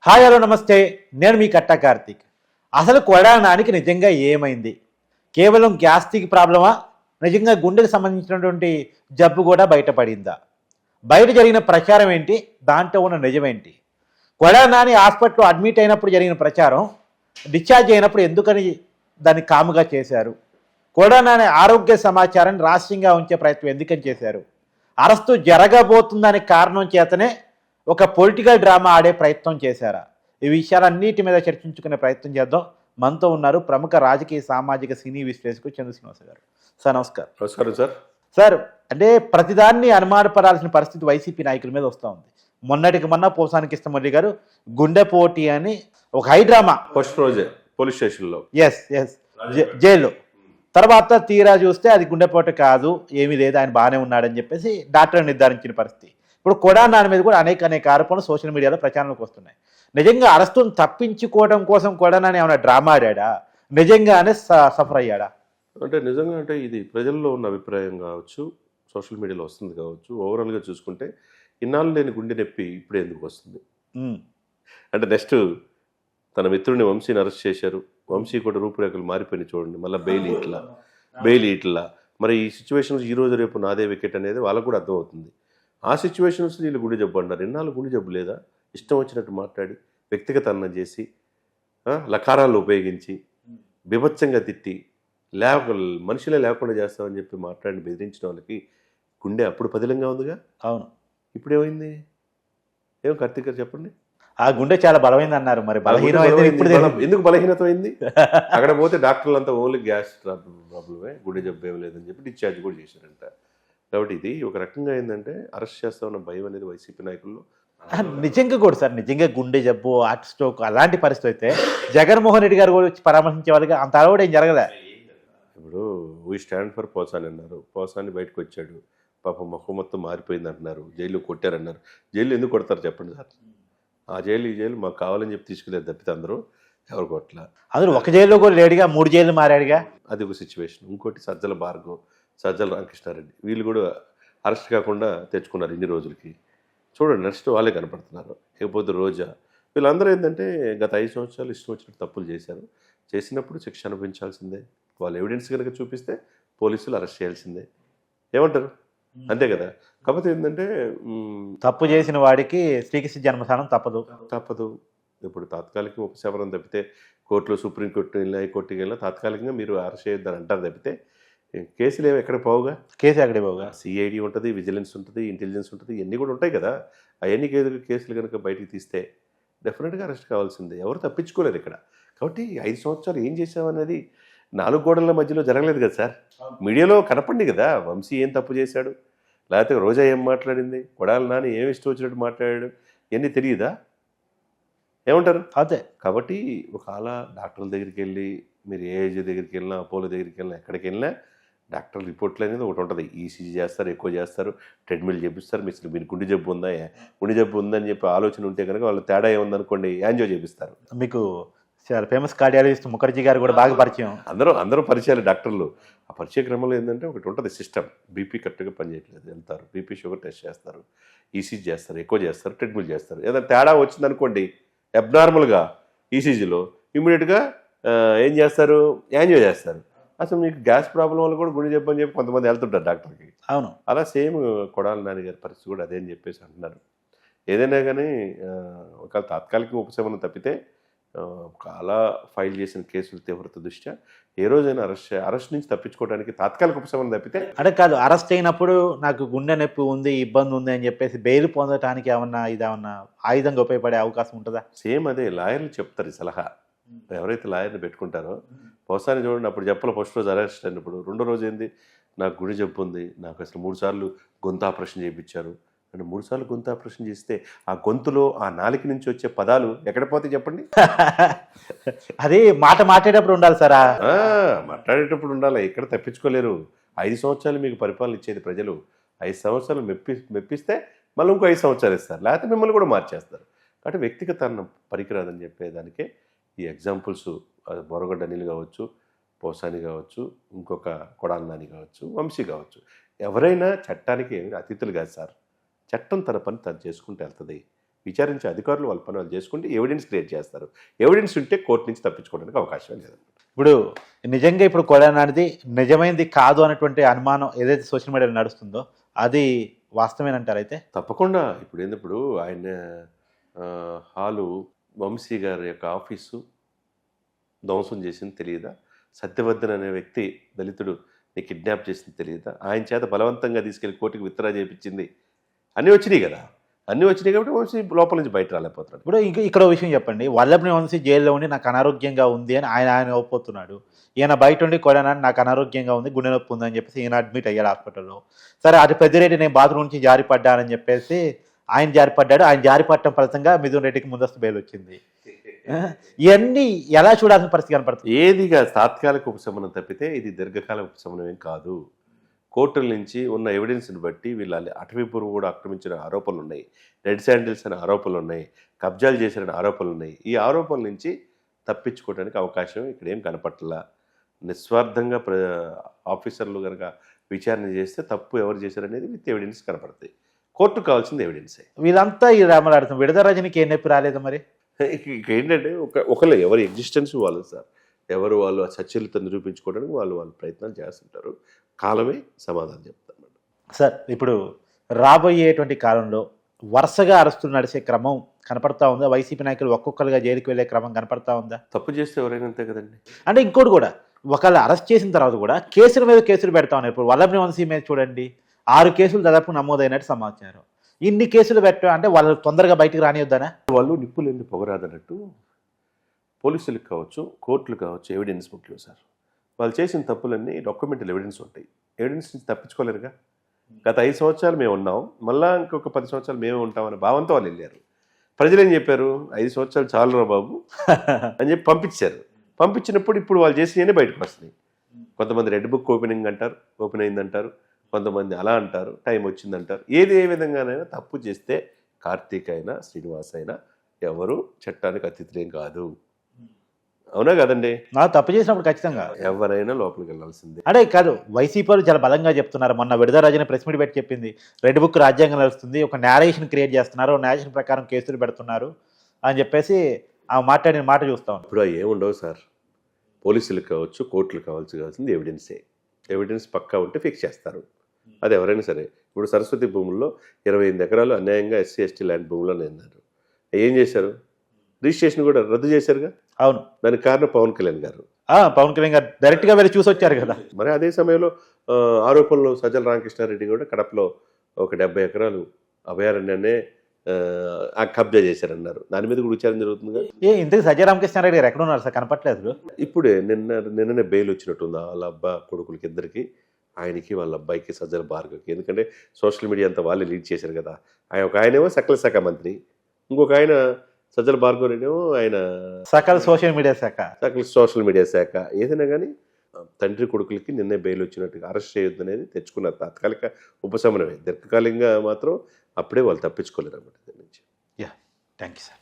Hi hello నమస్తే, నేను మీ కట్టా కార్తీక్. అసలు కొడానానికి నిజంగా ఏమైంది? కేవలం గ్యాస్ట్రిక్ ప్రాబ్లమా? నిజంగా గుండెకు సంబంధించినటువంటి జబ్బు కూడా బయటపడిందా? బయట జరిగిన ప్రచారం ఏంటి? దాంట్లో ఉన్న నిజమేంటి? కొడానాని హాస్పిటల్లో అడ్మిట్ అయినప్పుడు జరిగిన ప్రచారం డిశ్చార్జ్ అయినప్పుడు ఎందుకని దాన్ని కాముగా చేశారు? కొడానాని ఆరోగ్య సమాచారాన్ని రహస్యంగా ఉంచే ప్రయత్నం ఎందుకని చేశారు? అరెస్టు జరగబోతుందనే కారణం చేతనే ఒక పొలిటికల్ డ్రామా ఆడే ప్రయత్నం చేశారా? ఈ విషయాలన్నిటి మీద చర్చించుకునే ప్రయత్నం చేద్దాం. మనతో ఉన్నారు ప్రముఖ రాజకీయ సామాజిక సినీ విశ్లేషకుడు చంద్ర శ్రీనివాస గారు. సార్ నమస్కారం. నమస్కారం సార్. సార్, అంటే ప్రతిదాన్ని అనుమానపడాల్సిన పరిస్థితి వైసీపీ నాయకుల మీద వస్తూ ఉంది. మొన్నటికి మొన్న పోసాని కృష్ణమూర్తి గారు గుండె పోటీ అని ఒక హైడ్రామా ఫస్ట్ రోజే పోలీస్ స్టేషన్లో ఎస్ జైల్లో, తర్వాత తీరా చూస్తే అది గుండెపోటు కాదు, ఏమీ లేదు, ఆయన బాగానే ఉన్నాడని చెప్పేసి డాక్టర్ నిర్ధారించిన పరిస్థితి. ఇప్పుడు కొడానాని మీద కూడా అనేక ఆరోపణలు సోషల్ మీడియాలో ప్రచారంలోకి వస్తున్నాయి. నిజంగా అరెస్టును తప్పించుకోవడం కోసం కొడానాని ఏమైనా డ్రామా ఆడా? నిజంగానే సఫర్ అయ్యాడా? అంటే నిజంగా అంటే ఇది ప్రజల్లో ఉన్న అభిప్రాయం కావచ్చు, సోషల్ మీడియాలో వస్తుంది కావచ్చు. ఓవరాల్గా చూసుకుంటే ఇన్నాళ్ళు లేని గుండె నొప్పి ఇప్పుడే ఎందుకు వస్తుంది అంటే నెక్స్ట్ తన మిత్రుడిని వంశీని అరెస్ట్ చేశారు. వంశీ కూడా రూపురేఖలు మారిపోయినాయి చూడండి. మళ్ళీ బెయిల్ ఇట్లా మరి ఈ సిచ్యువేషన్స్ ఈ రోజు రేపు నాదే వికెట్ అనేది వాళ్ళకు కూడా అర్థమవుతుంది. ఆ సిచ్యువేషన్స్ వీళ్ళు గుండె జబ్బు అంటారు. ఎన్నాళ్ళు గుండె జబ్బు లేదా? ఇష్టం వచ్చినట్టు మాట్లాడి వ్యక్తిగత అన్నం చేసి లకారాలు ఉపయోగించి బీభత్సంగా తిట్టి మనుషులే లేకుండా చేస్తామని చెప్పి మాట్లాడి బెదిరించిన వాళ్ళకి గుండె అప్పుడు పదిలంగా ఉందిగా. అవును, ఇప్పుడు ఏమైంది? ఏం కార్తీక్ గారు చెప్పండి. ఆ గుండె చాలా బలమైంది అన్నారు. మరి ఎందుకు బలహీనత అయింది? అక్కడ పోతే డాక్టర్లు అంతా ఓన్లీ గ్యాస్ ప్రాబ్లమే, గుండె జబ్బు ఏం లేదని చెప్పి డిశ్చార్జ్ కూడా చేశారంట. కాబట్టి ఇది ఒక రకంగా ఏంటంటే అరెస్ట్ చేస్తామన్న భయం అనేది వైసీపీ నాయకుల్లో నిజంగా కూడా సార్, నిజంగా గుండె జబ్బు, హార్ట్ స్ట్రోక్ అలాంటి పరిస్థితి అయితే జగన్మోహన్ రెడ్డి గారు కూడా వచ్చి పరామర్శించే వాళ్ళకి అంత అలవాటు ఏం జరగదా? ఇప్పుడు వీ స్టాండ్ ఫర్ పోసాని అన్నారు. పోసాని బయటకు వచ్చాడు, పాపం ముఖం మొత్తం మారిపోయింది అంటున్నారు. జైలు కొట్టారన్నారు. జైలు ఎందుకు కొడతారు చెప్పండి సార్? ఆ జైలు ఈ జైలు మాకు కావాలని చెప్పి తీసుకులేదు తప్పితే అందరూ ఎవరు కొట్ల. అందరూ ఒక జైల్లో కూడా లేడుగా, 3 జైలు మారాడుగా. అది ఒక సిచ్యువేషన్. ఇంకోటి సజ్జల భార్గవ్, సజ్జల రామకృష్ణారెడ్డి వీళ్ళు కూడా అరెస్ట్ కాకుండా తెచ్చుకున్నారు ఇన్ని రోజులకి. చూడండి నెక్స్ట్ వాళ్ళే కనపడుతున్నారు. లేకపోతే రోజా, వీళ్ళందరూ ఏంటంటే గత 5 సంవత్సరాలు ఇష్టం వచ్చినట్టు తప్పులు చేశారు. చేసినప్పుడు శిక్ష అనుభవించాల్సిందే. వాళ్ళు ఎవిడెన్స్ కనుక చూపిస్తే పోలీసులు అరెస్ట్ చేయాల్సిందే. ఏమంటారు? అంతే కదా. కాకపోతే ఏంటంటే తప్పు చేసిన వాడికి శ్రీకృష్ణ జన్మస్థానం తప్పదు. ఇప్పుడు తాత్కాలిక ఉపశమనం తప్పితే కోర్టులో సుప్రీంకోర్టు వెళ్ళినా హైకోర్టుకి వెళ్ళినా తాత్కాలికంగా మీరు అరెస్ట్ చేయొద్దని అంటారు తప్పితే కేసులు ఏమి ఎక్కడ పోవుగా. సిఐడి ఉంటుంది, విజిలెన్స్ ఉంటుంది, ఇంటెలిజెన్స్ ఉంటుంది, ఇవన్నీ కూడా ఉంటాయి కదా. అవన్నీ కేసులు కనుక బయటికి తీస్తే డెఫినెట్గా అరెస్ట్ కావాల్సిందే. ఎవరు తప్పించుకోలేరు ఇక్కడ. కాబట్టి 5 సంవత్సరాలు ఏం చేసామనేది 4 గోడల మధ్యలో జరగలేదు కదా సార్. మీడియాలో కనపడింది కదా వంశీ ఏం తప్పు చేశాడు, లేకపోతే రోజా ఏం మాట్లాడింది, కొడాలి నాని ఏం ఇష్టం వచ్చినట్టు మాట్లాడాడు, ఇవన్నీ తెలియదా? ఏమంటారు? అదే. కాబట్టి ఒకవేళ డాక్టర్ల దగ్గరికి వెళ్ళి మీరు ఏఐజీ దగ్గరికి వెళ్ళినా, అపోలో దగ్గరికి వెళ్ళినా, ఎక్కడికి వెళ్ళినా డాక్టర్ రిపోర్ట్లు అనేది ఒకటి ఉంటుంది. ఈసీజీ చేస్తారు, ఎక్కువ చేస్తారు, ట్రెడ్మిల్ చేపిస్తారు. మీరు గుండె జబ్బు ఉందా, గుండె జబ్బు ఉందని చెప్పి ఆలోచన ఉంటే కనుక వాళ్ళు తేడా ఏముందనుకోండి యాంజియో చేపిస్తారు. మీకు చాలా ఫేమస్ కార్డియాలజిస్ట్ ముఖర్జీ గారు కూడా బాగా పరిచయం. అందరూ పరిచయాలు డాక్టర్లు. ఆ పరిచయ క్రమంలో ఏంటంటే ఒకటి ఉంటుంది సిస్టమ్. బీపీ కరెక్ట్గా పనిచేయట్లేదు వెళ్తారు, బీపీ షుగర్ టెస్ట్ చేస్తారు, ఈసీజీ చేస్తారు, ఎక్కువ చేస్తారు, ట్రెడ్మిల్ చేస్తారు. ఏదైనా తేడా వచ్చిందనుకోండి అబ్నార్మల్గా ఈసీజీలో ఇమీడియట్గా ఏం చేస్తారు, యాంజియో చేస్తారు. అసలు మీకు గ్యాస్ ప్రాబ్లం వల్ల కూడా గుండె జబ్బు అని చెప్పి కొంతమంది వెళ్తుంటారు డాక్టర్కి. అవును, అలా సేమ్ కొడాలి నాని గారి పరిస్థితి కూడా అదే అని చెప్పేసి అంటున్నారు. ఏదైనా కానీ ఒక తాత్కాలిక ఉపశమనం తప్పితే చాలా ఫైల్ చేసిన కేసులు తీవ్రత దృష్ట్యా ఏ రోజైనా అరెస్ట్ నుంచి తప్పించుకోవడానికి తాత్కాలిక ఉపశమనం తప్పితే అంటే కాదు. అరెస్ట్ అయినప్పుడు నాకు గుండె నొప్పి ఉంది, ఇబ్బంది ఉంది అని చెప్పేసి బెయిల్ పొందడానికి ఇదేమన్నా ఆయుధంగా ఉపయోగపడే అవకాశం ఉంటుందా? సేమ్ అదే లాయర్లు చెప్తారు ఈ సలహా. ఎవరైతే లాయర్ని పెట్టుకుంటారో పోసాని చూడండి, అప్పుడు చెప్పాలి ఫస్ట్ రోజు అరెస్ట్ అయినప్పుడు, రెండో రోజు ఏంది నాకు గుండె జబ్బు ఉంది, నాకు అసలు 3 సార్లు గొంతు ఆపరేషన్ చేయించారు అంటే 3 సార్లు గొంతు ఆపరేషన్ చేస్తే ఆ గొంతులో ఆ నాలుక నుంచి వచ్చే పదాలు ఎక్కడ పోతే చెప్పండి. అది మాట్లాడేటప్పుడు ఉండాలి సార్. మాట్లాడేటప్పుడు ఉండాలి, ఎక్కడ తప్పించుకోలేరు. 5 సంవత్సరాలు మీకు పరిపాలన ఇచ్చేది ప్రజలు. 5 సంవత్సరాలు మెప్పిస్తే మళ్ళీ ఇంకో 5 సంవత్సరాలు ఇస్తారు, లేకపోతే మిమ్మల్ని కూడా మార్చేస్తారు. కాబట్టి వ్యక్తిగత అన్నం పనికిరాదని చెప్పేదానికే ఈ ఎగ్జాంపుల్స్. బొరగడ్డ అనిల్ కావచ్చు, పోసాని కావచ్చు, ఇంకొక కొడాలి నాని కావచ్చు, వంశీ కావచ్చు, ఎవరైనా చట్టానికి అతిథులు కాదు సార్. చట్టం తన పని తను చేసుకుంటూ వెళ్తుంది. విచారించే అధికారులు వాళ్ళ పని వాళ్ళు చేసుకుంటే ఎవిడెన్స్ క్రియేట్ చేస్తారు. ఎవిడెన్స్ ఉంటే కోర్టు నుంచి తప్పించుకోవడానికి అవకాశం లేదు. ఇప్పుడు నిజంగా ఇప్పుడు కొడానాడిది నిజమైనది కాదు అన్నటువంటి అనుమానం ఏదైతే సోషల్ మీడియాలో నడుస్తుందో అది వాస్తవేనంటారు అయితే? తప్పకుండా. ఇప్పుడు ఆయన హాలు వంశీ గారి యొక్క ఆఫీసు ధ్వంసం చేసింది తెలియదా? సత్యవర్ధన్ అనే వ్యక్తి దళితుడు ని కిడ్నాప్ చేసింది తెలియదా? ఆయన చేత బలవంతంగా తీసుకెళ్లి కోర్టుకి విత్డ్రా చేయించింది. అన్నీ వచ్చినాయి కదా. అన్నీ వచ్చినాయి కాబట్టి వంశీ లోపల నుంచి బయట రాలేకపోతున్నాడు. ఇప్పుడు ఇక్కడ ఓ విషయం చెప్పండి. వల్లభనేని వంశీ జైల్లో ఉండి నాకు అనారోగ్యంగా ఉంది అని ఆయన ఒప్పుతున్నాడు. ఈయన బయట ఉండి కొడానాని నాకు అనారోగ్యంగా ఉంది, గుండె నొప్పి ఉందని చెప్పేసి ఈయన అడ్మిట్ అయ్యాడు హాస్పిటల్లో. సరే అటు పెద్దిరెడ్డి నేను బాత్రూమ్ నుంచి జారిపడ్డానని చెప్పేసి ఆయన జారిపడ్డాడు. ఆయన జారిపడటం ఫలితంగా మిథున్ రెడ్డికి ముందస్తు బెయిల్ వచ్చింది. ఇవన్నీ ఎలా చూడాల్సిన పరిస్థితి కనపడుతుంది? ఏదిగా తాత్కాలిక ఉపశమనం తప్పితే ఇది దీర్ఘకాల ఉపశమనం ఏం కాదు. కోర్టుల నుంచి ఉన్న ఎవిడెన్స్ని బట్టి వీళ్ళ అటవీపురం కూడా ఆక్రమించిన ఆరోపణలు ఉన్నాయి, రెడ్ శాండిల్స్ అనే ఆరోపణలు ఉన్నాయి, కబ్జాలు చేసిన ఆరోపణలు ఉన్నాయి. ఈ ఆరోపణల నుంచి తప్పించుకోవడానికి అవకాశం ఇక్కడ ఏం కనపట్లా. నిస్వార్థంగా ఆఫీసర్లు కనుక విచారణ చేస్తే తప్పు ఎవరు చేశారనేది విత్ ఎవిడెన్స్ కనపడతాయి. కోర్టుకు కావాల్సింది ఎవిడెన్సే. వీళ్ళంతా ఈ రామలాడుతాం విడుదల రజనికి ఏ నొప్పి రాలేదు మరి? ఏంటంటే ఒకళ్ళు ఎవరి ఎగ్జిస్టెన్స్ వాళ్ళు సార్, ఎవరు వాళ్ళు ఆ సత్యలతో నిరూపించుకోవడానికి వాళ్ళు ప్రయత్నాలు చేస్తుంటారు. కాలమే సమాధానం చెప్తాను సార్. ఇప్పుడు రాబోయేటువంటి కాలంలో వరుసగా అరెస్టులు నడిచే క్రమం కనపడతా ఉందా? వైసీపీ నాయకులు ఒక్కొక్కరుగా జైలుకి వెళ్ళే క్రమం కనపడతా ఉందా? తప్పు చేస్తే ఎవరైనా అంతే కదండి. అంటే ఇంకోటి కూడా ఒకవేళ అరెస్ట్ చేసిన తర్వాత కూడా కేసుల మీద కేసులు పెడతా ఉన్నారు. ఇప్పుడు వల్లభనేని వంశీ మీద చూడండి 6 కేసులు దాదాపు నమోదైనట్టు సమాచారం. ఇన్ని కేసులు పెట్టడం అంటే వాళ్ళు తొందరగా బయటకు రానియొద్దనా? వాళ్ళు నిప్పులేంది పొగరాదన్నట్టు పోలీసులకు కావచ్చు, కోర్టులు కావచ్చు, ఎవిడెన్స్ ముఖ్యం సార్. వాళ్ళు చేసిన తప్పులన్నీ డాక్యుమెంటల్ ఎవిడెన్స్ ఉంటాయి. ఎవిడెన్స్ నుంచి తప్పించుకోలేరుగా. గత 5 సంవత్సరాలు మేము ఉన్నాం, మళ్ళీ ఇంకొక 10 సంవత్సరాలు మేమే ఉంటామనే భావంతో వాళ్ళు వెళ్ళారు. ప్రజలు ఏం చెప్పారు? 5 సంవత్సరాలు చాలురా బాబు అని చెప్పి పంపించారు. పంపించినప్పుడు ఇప్పుడు వాళ్ళు చేసినవన్నీ బయటకు వస్తున్నాయి. కొంతమంది రెడ్ బుక్ ఓపెన్ అయిందంటారు, కొంతమంది అలా అంటారు, టైం వచ్చిందంటారు. ఏ విధంగానైనా తప్పు చేస్తే కార్తీక్ అయినా శ్రీనివాస్ అయినా ఎవరు చట్టానికి అతిథులేం కాదు. అవునా కదండి? తప్పు చేసినప్పుడు ఖచ్చితంగా ఎవరైనా లోపలికి వెళ్ళాల్సిందే. అంటే కాదు, వైసీపీ చాలా బలంగా చెప్తున్నారు. మొన్న విడుదల రజని ప్రెస్ మీట్ పెట్టి చెప్పింది రెడ్ బుక్ రాజ్యాంగం నడుస్తుంది, ఒక నేరేషన్ క్రియేట్ చేస్తున్నారు, నేరేషన్ ప్రకారం కేసులు పెడుతున్నారు అని చెప్పేసి ఆ మాట్లాడిన మాట చూస్తాం. ఇప్పుడు ఏముండవు సార్. పోలీసులకు కావచ్చు, కోర్టులు కావాల్సింది ఎవిడెన్సే. ఎవిడెన్స్ పక్కా ఉంటే ఫిక్స్ చేస్తారు. అది ఎవరైనా సరే. ఇప్పుడు సరస్వతి భూముల్లో 28 ఎకరాలు అన్యాయంగా ఎస్సీ ఎస్టీ ల్యాండ్ భూముల్లో అన్నారు. ఏం చేశారు? రిజిస్ట్రేషన్ కూడా రద్దు చేశారుగా. అవును, దానికి కారణం పవన్ కళ్యాణ్ గారు. పవన్ కళ్యాణ్ గారు డైరెక్ట్ గా వెళ్ళి చూసి వచ్చారు కదా. మరి అదే సమయంలో ఆరోపణలు సజ్జల రామకృష్ణారెడ్డి కూడా కడపలో ఒక 70 ఎకరాలు అభయారణ్యాన్నే కబ్జా చేశారన్నారు. దాని మీద కూడా విచారణ జరుగుతుందిగా. ఇంతకు సజ్జల రామకృష్ణారెడ్డి గారు ఎక్కడ ఉన్నారు సార్? కనపట్లేదు. ఇప్పుడే నిన్ననే బెయిల్ వచ్చినట్టుంది వాళ్ళ అబ్బా కొడుకులకి ఇద్దరికి, ఆయనకి వాళ్ళ అబ్బాయికి సజ్జల భార్గవ్కి. ఎందుకంటే సోషల్ మీడియా అంతా వాళ్ళే లీడ్ చేశారు కదా. ఒక ఆయనేమో సకల శాఖ మంత్రి, ఇంకొక ఆయన సజ్జల భార్గవ్ రెడ్డి ఏమో ఆయన సకల సోషల్ మీడియా శాఖ. ఏదైనా కానీ తండ్రి కొడుకులకి నిన్నే బెయిల్ వచ్చినట్టుగా అరెస్ట్ చేయొద్దు అనేది తెచ్చుకున్నారు. తాత్కాలిక ఉపశమనమే. దీర్ఘకాలికంగా మాత్రం అప్పుడే వాళ్ళు తప్పించుకోలేరు అన్నమాట దీని నుంచి. Thank you sir.